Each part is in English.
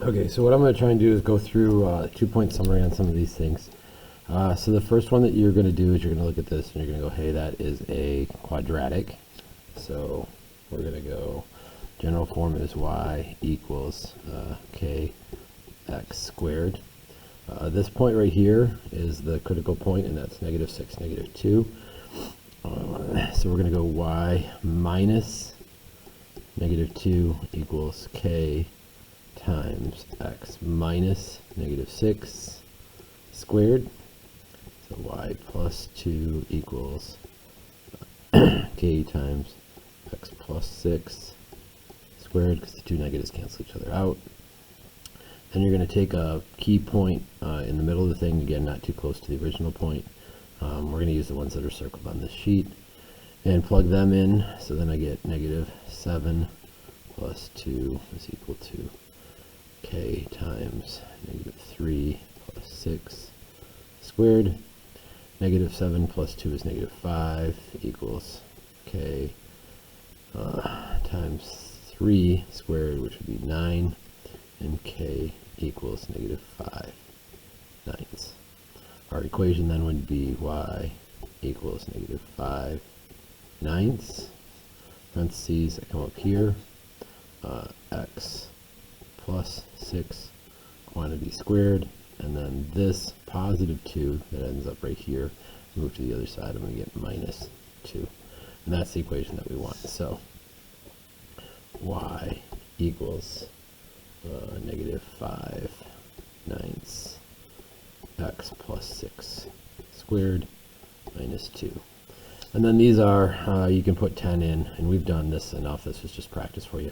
Okay, so what I'm going to try and do is go through a 2-point summary on some of these things. So the first one that you're going to do is you're going to look at this and you're going to go, hey, that is a quadratic. So we're going to go, general form is y equals kx squared. This point right here is the critical point, and that's -6, -2. So we're going to go y minus -2 equals k times x minus -6 squared. So y plus 2 equals k times x plus 6 squared, because the two negatives cancel each other out. Then you're going to take a key point in the middle of the thing, again not too close to the original point. We're going to use the ones that are circled on this sheet and plug them in. So then I get -7 plus 2 is equal to k times -3 plus 6 squared. -7 plus 2 is -5 equals k times 3 squared, which would be 9, and k equals -5 ninths. Our equation then would be y equals -5 ninths. Parentheses, I come up here, x plus 6 quantity squared, and then this +2 that ends up right here, move to the other side, I'm going to get -2. And that's the equation that we want. So y equals -5 ninths x plus 6 squared minus 2. And then these are, you can put 10 in, and we've done this enough, this was just practice for you.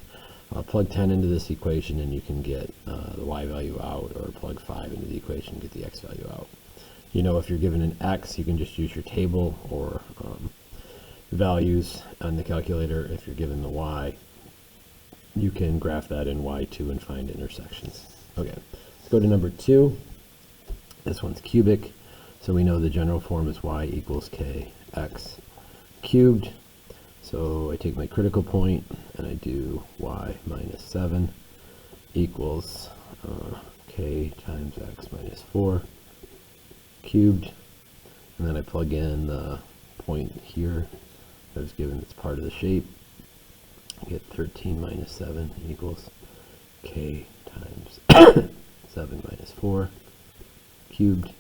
Plug 10 into this equation and you can get the y value out, or plug 5 into the equation and get the x value out. You know, if you're given an x, you can just use your table or values on the calculator. If you're given the y, you can graph that in y2 and find intersections. Okay, let's go to number 2. This one's cubic, so we know the general form is y equals kx cubed. So I take my critical point and I do y minus 7 equals k times x minus 4 cubed. And then I plug in the point here that was given that's part of the shape. I get 13 minus 7 equals k times 7 minus 4 cubed.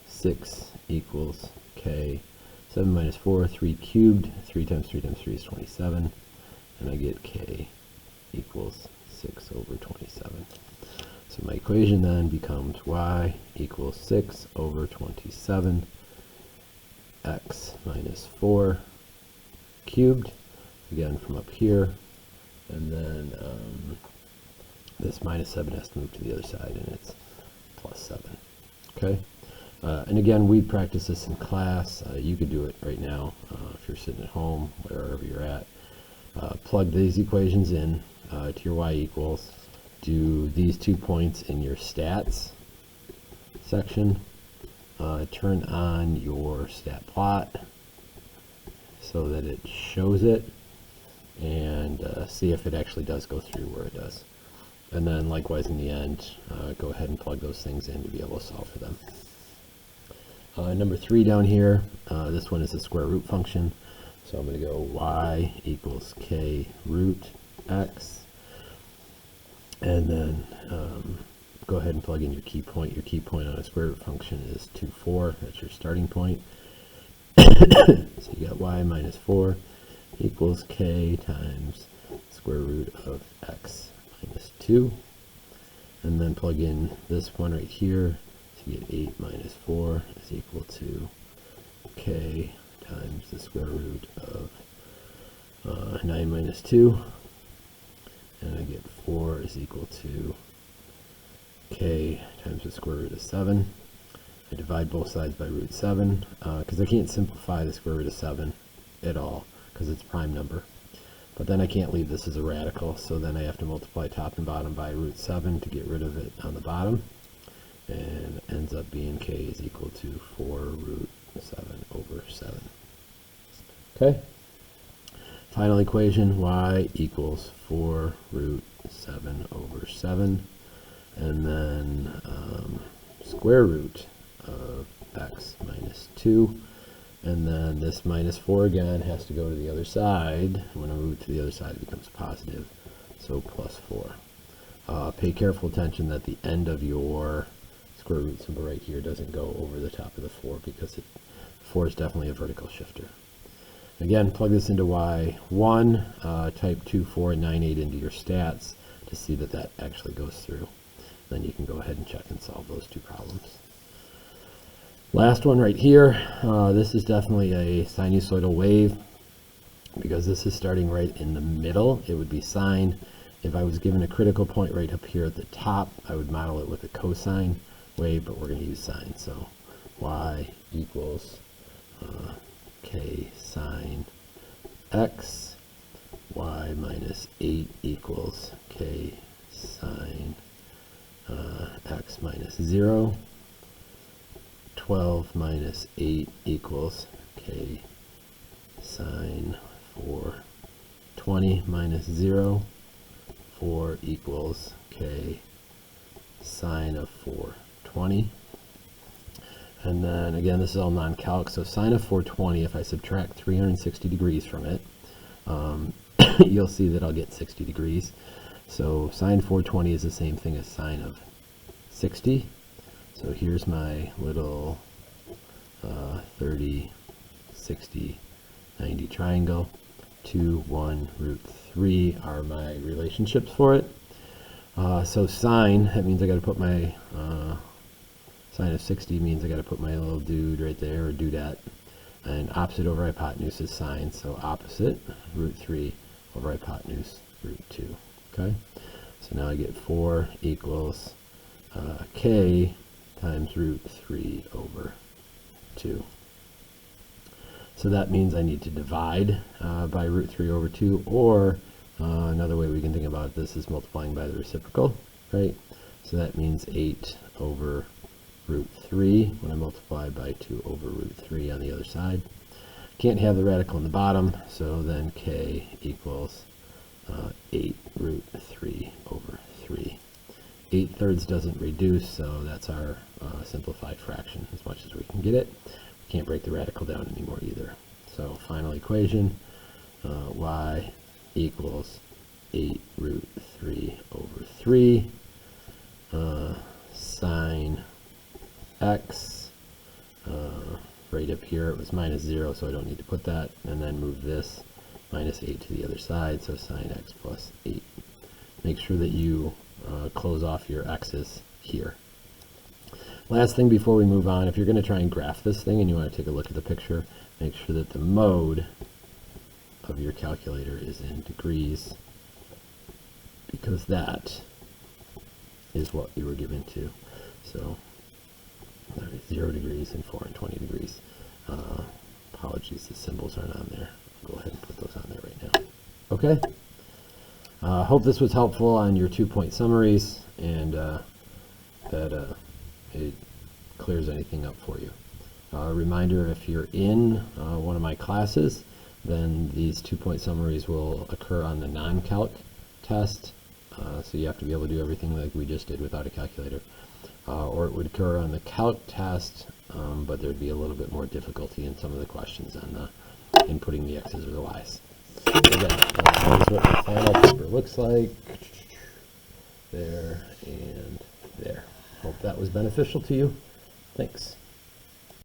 6 equals k 7 minus 4, 3 cubed, 3 times 3 times 3 is 27, and I get k equals 6 over 27. So my equation then becomes y equals 6 over 27, x minus 4 cubed, again from up here, and then this minus 7 has to move to the other side, and it's plus 7. Okay? And again, we practice this in class. You could do it right now if you're sitting at home, wherever you're at. Plug these equations in to your y equals. Do these 2 points in your stats section. Turn on your stat plot so that it shows it, and see if it actually does go through where it does. And then likewise in the end, go ahead and plug those things in to be able to solve for them. Number 3 down here, this one is the square root function. So I'm going to go y equals k root x. And then go ahead and plug in your key point. Your key point on a square root function is 2, 4. That's your starting point. So you got y minus 4 equals k times square root of x minus 2. And then plug in this one right here. So you get 8 minus 4 is equal to k times the square root of 9 minus 2. And I get 4 is equal to k times the square root of 7. I divide both sides by root 7 because I can't simplify the square root of 7 at all because it's a prime number. But then I can't leave this as a radical, so then I have to multiply top and bottom by root 7 to get rid of it on the bottom. And it ends up being k is equal to 4 root 7 over 7. Okay? Final equation, y equals 4 root 7 over 7. and then square root of x minus 2. And then this minus 4 again has to go to the other side. When I move it to the other side, it becomes positive, so plus 4. Pay careful attention that the end of your square root symbol right here doesn't go over the top of the 4, because 4 is definitely a vertical shifter. Again, plug this into y1, type 2, 4, and 9, 8 into your stats to see that that actually goes through. Then you can go ahead and check and solve those two problems. Last one right here, this is definitely a sinusoidal wave, because this is starting right in the middle. It would be sine. If I was given a critical point right up here at the top, I would model it with a cosine wave, but we're going to use sine. So y equals k sine x, y minus 8 equals k sine x minus 0, 12 minus 8 equals k sine 4, 20 minus 0, 4 equals k sine of 420. And then again, this is all non-calc, so sine of 420, if I subtract 360 degrees from it, you'll see that I'll get 60 degrees. So sine 420 is the same thing as sine of 60. So here's my little 30, 60, 90 triangle. 2, 1, root 3 are my relationships for it. So sine, that means I got to put my sine of 60 means I got to put my little dude right there, or dudette. And opposite over hypotenuse is sine, so opposite, root 3 over hypotenuse, root 2. Okay? So now I get 4 equals k times root 3 over 2. So that means I need to divide by root 3 over 2, or another way we can think about this is multiplying by the reciprocal, right? So that means 8 over root 3 when I multiply by 2 over root 3 on the other side. Can't have the radical in the bottom, so then k equals 8 root 3 over 3. 8/3 doesn't reduce, so that's our simplified fraction as much as we can get it. We can't break the radical down anymore either. So final equation, y equals 8 root 3 over 3 sine x, right up here it was minus 0, so I don't need to put that, and then move this minus 8 to the other side, so sine x plus 8. Make sure that you close off your x's here. Last thing before we move on, if you're going to try and graph this thing and you want to take a look at the picture, make sure that the mode of your calculator is in degrees, because that is what you were given to. So 0 degrees and 4 and 20 degrees. Apologies, the symbols aren't on there. I'll go ahead and put those on there right now. Okay. Hope this was helpful on your 2-point summaries, and that it clears anything up for you. Reminder, if you're in one of my classes, then these 2-point summaries will occur on the non-calc test, so you have to be able to do everything like we just did without a calculator. Or it would occur on the calc test, but there'd be a little bit more difficulty in some of the questions on inputting the x's or the y's. Again, this is what the final paper looks like. There and there. Hope that was beneficial to you. Thanks.